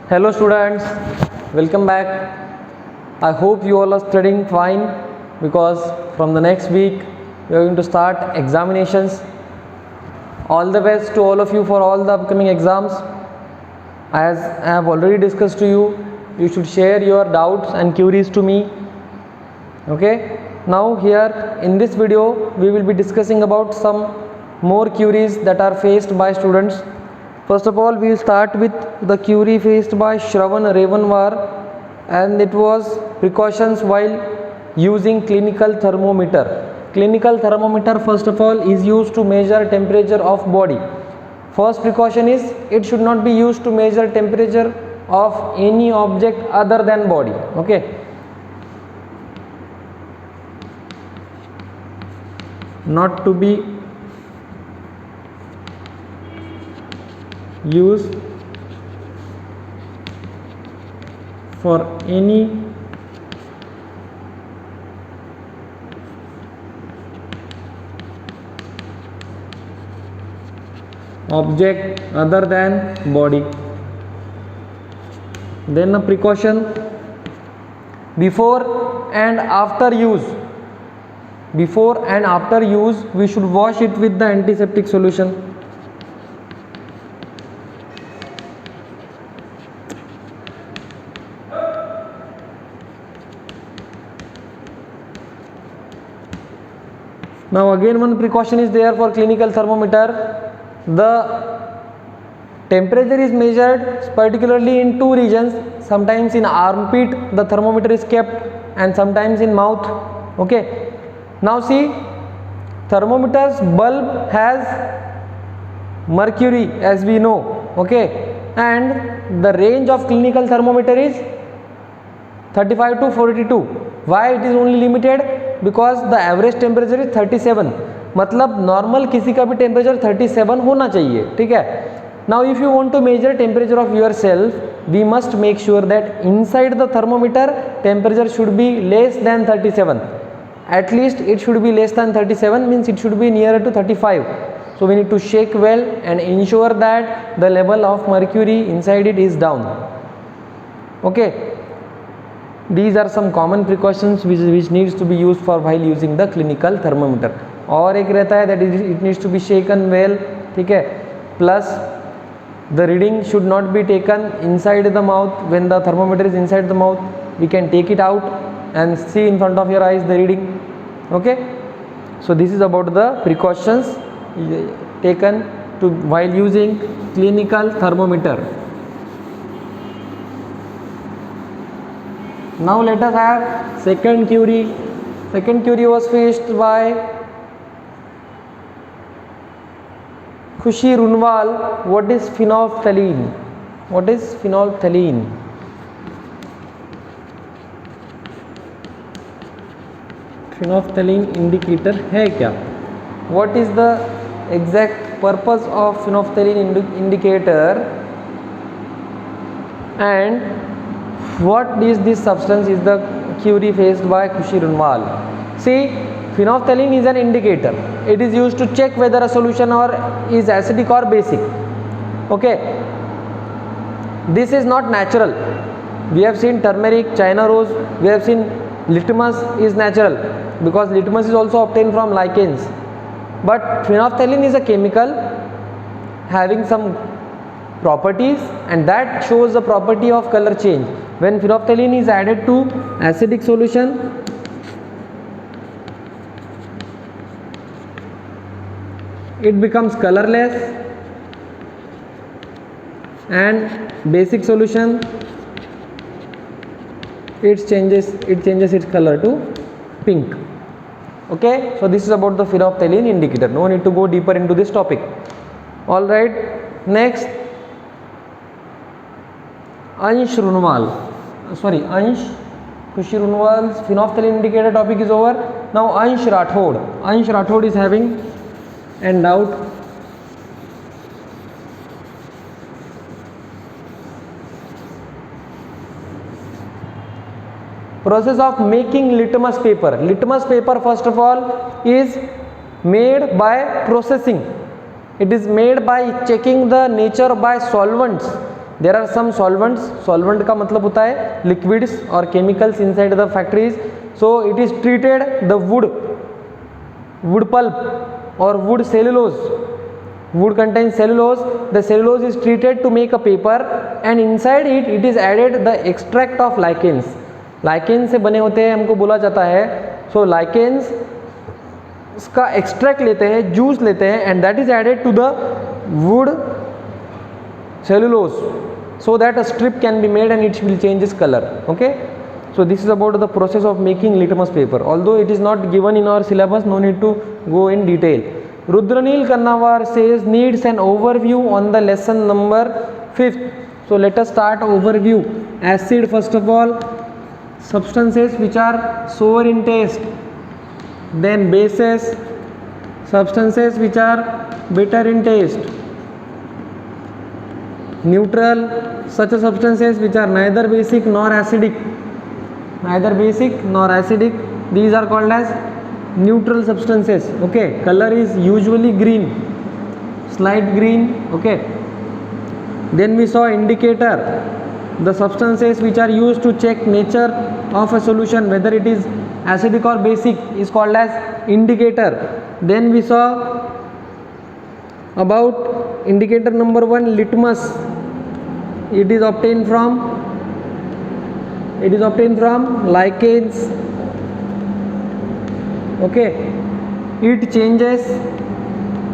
Hello students, welcome back. I hope you all are studying fine because from the next week we are going to start examinations. All the best to all of you for all the upcoming exams. As I have already discussed to you, you should share your doubts and queries to me. Okay, now here in this video we will be discussing about some more queries that are faced by students. First of all, we will start with the query faced by Shravan Revanwar, and it was precautions while using clinical thermometer. Clinical thermometer, first of all, is used to measure temperature of body. First precaution is it should not be used to measure temperature of any object other than body. Okay. Not to be used for any object other than body. Then a precaution, before and after use. Before and after use we should wash it with the antiseptic solution. Now again one precaution is there for clinical thermometer. The temperature is measured particularly in two regions. Sometimes in armpit the thermometer is kept and sometimes in mouth. Okay. Now see, thermometer's bulb has mercury as we know. Okay. And the range of clinical thermometer is 35 to 42. Why it is only limited? Because the average temperature is 37. मतलब normal किसी का भी temperature 37 होना चाहिए. ठीक है. Now if you want to measure temperature of yourself, we must make sure that inside the thermometer temperature should be less than 37. At least it should be less than 37, means it should be nearer to 35. So we need to shake well and ensure that the level of mercury inside it is down. Okay. These are some common precautions which needs to be used for while using the clinical thermometer. और एक रहता है that it needs to be shaken well. ठीक है. Plus the reading should not be taken inside the mouth. When the thermometer is inside the mouth, we can take it out and see in front of your eyes the reading. Okay. So this is about the precautions taken while using clinical thermometer. Now let us have second query. Second query was faced by Khushi Runwal. What is phenolphthalein? What is phenolphthalein? Phenolphthalein indicator है क्या? What is the exact purpose of phenolphthalein indicator and what is this substance is the query faced by Khushi Runwal. See, phenolphthalein is an indicator. It is used to check whether a solution is acidic or basic. Okay. This is not natural. We have seen turmeric, China rose, we have seen litmus is natural because litmus is also obtained from lichens. But phenolphthalein is a chemical having some properties and that shows the property of color change. When phenolphthalein is added to acidic solution, it becomes colorless, and basic solution it changes its color to pink. Okay, so this is about the phenolphthalein indicator. No need to go deeper into this topic. All right, next Khushi Runwal's phenolphthalein indicator topic is over. Now Ansh Rathod is having a doubt. Process of making litmus paper. Litmus paper first of all is made by processing. It is made by checking the nature by solvents. There are some solvents, solvent का मतलब होता है liquids और chemicals inside the factories. So it is treated the wood pulp or wood cellulose. Wood contains cellulose. The cellulose is treated to make a paper and inside it is added the extract of lichens. Lichens से बने होते हैं हमको बोला जाता है. So lichens का extract लेते हैं, जूस लेते हैं and that is added to the wood cellulose so that a strip can be made and it will change its color. Okay. So this is about the process of making litmus paper. Although it is not given in our syllabus, no need to go in detail. Rudranil Kannawar says needs an overview on the lesson number 5th. So let us start overview. Acid, first of all, substances which are sour in taste. Then bases, substances which are bitter in taste. Neutral, such substances which are neither basic nor acidic. Neither basic nor acidic, these are called as neutral substances. Okay, color is usually green, slight green. Okay, then we saw indicator, the substances which are used to check nature of a solution, whether it is acidic or basic, is called as indicator. Then we saw about indicator number 1, litmus. It is obtained from lichens. Okay, it changes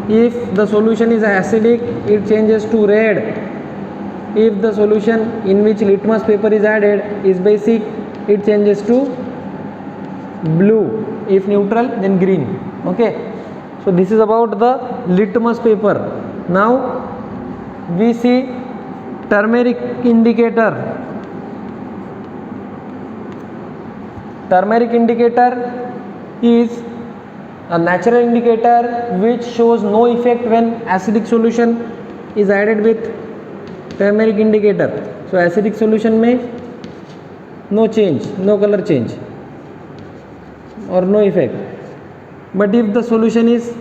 if the solution is acidic, it changes to red. If the solution in which litmus paper is added is basic, it changes to blue. If neutral, then green. Okay, so this is about the litmus paper. Now we see turmeric indicator. Turmeric indicator is a natural indicator which shows no effect when acidic solution is added with turmeric indicator. So acidic solution में no change, no color change or no effect. But if the solution is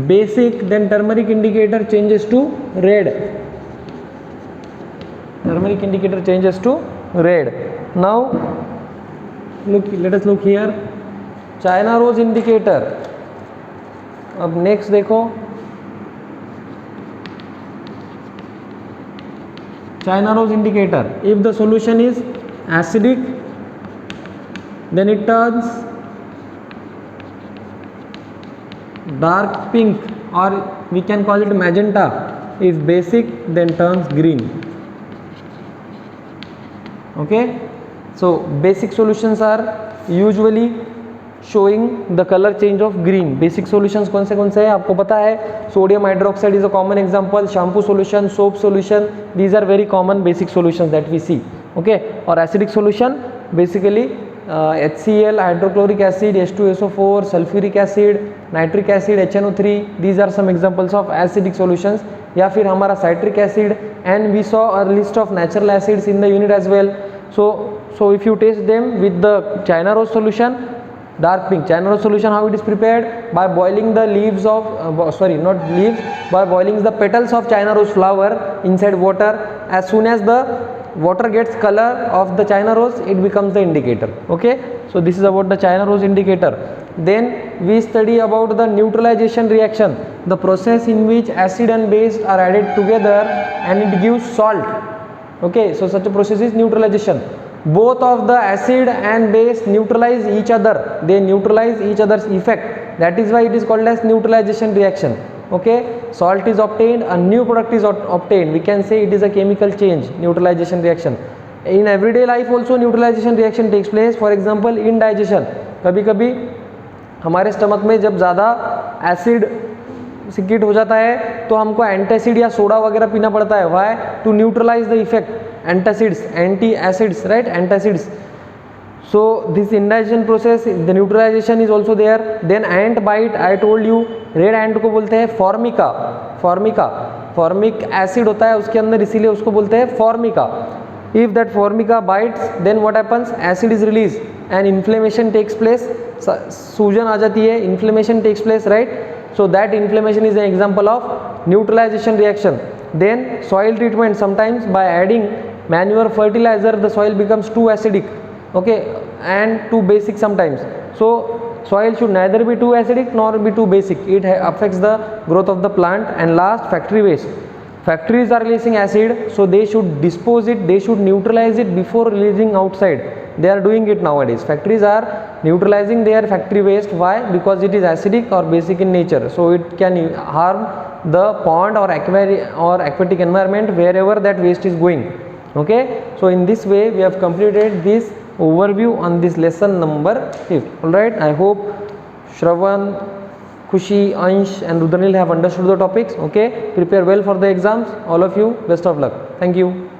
basic, then turmeric indicator changes to red. Turmeric indicator changes to red. Now let us look here. China rose indicator. अब next देखो, China rose indicator. If the solution is acidic, then it turns dark pink, or we can call it magenta. If basic, then turns green. Okay, so basic solutions are usually showing the color change of green. Basic solutions कौन से हैं आपको पता है? Sodium hydroxide is a common example. Shampoo solution, soap solution, these are very common basic solutions that we see. Okay, or acidic solution basically HCl, hydrochloric acid, H2SO4, sulfuric acid, nitric acid, HNO3, these are some examples of acidic solutions. या फिर हमारा citric acid, and we saw a list of natural acids in the unit as well. So if you taste them with the China rose solution, dark pink. China rose solution, how it is prepared? By boiling the leaves of by boiling the petals of China rose flower inside water. As soon as the water gets color of the China rose, it becomes the indicator. Okay, so this is about the China rose indicator. Then we study about the neutralization reaction, the process in which acid and base are added together and it gives salt. Okay, so such a process is neutralization. Both of the acid and base neutralize each other, they neutralize each other's effect. That is why it is called as neutralization reaction. Okay, salt is obtained, a new product is obtained. We can say it is a chemical change, neutralization reaction. In everyday life also neutralization reaction takes place. For example, indigestion. कभी कभी हमारे stomach में जब ज़्यादा acid secrete हो जाता है तो हमको एंटासिड या सोडा वगैरह पीना पड़ता है. Why? To neutralize the effect. Antacids, anti acids, right, antacids. So this indigestion process, the neutralization is also there. Then ant bite, I told you, red ant को बोलते हैं फॉर्मिका. फॉर्मिका, फॉर्मिक एसिड होता है उसके अंदर, इसीलिए उसको बोलते हैं Formica. If that formica bites, then what happens? Acid is released and inflammation takes place. सूजन आ जाती है, inflammation takes place, right? So that inflammation is an example of neutralization reaction. Then soil treatment, sometimes by adding manure fertilizer the soil becomes too acidic, okay, and too basic sometimes. So soil should neither be too acidic nor be too basic, it affects the growth of the plant. And last, factory waste. Factories are releasing acid, so they should dispose it, they should neutralize it before releasing outside. They are doing it nowadays. Factories are neutralizing their factory waste. Why? Because it is acidic or basic in nature, so it can harm the pond or aquatic environment wherever that waste is going. Okay, so in this way we have completed this overview on this lesson number 5. Alright, I hope Shravan, Khushi, Ansh and Rudranil have understood the topics. Okay, prepare well for the exams, all of you. Best of luck. Thank you.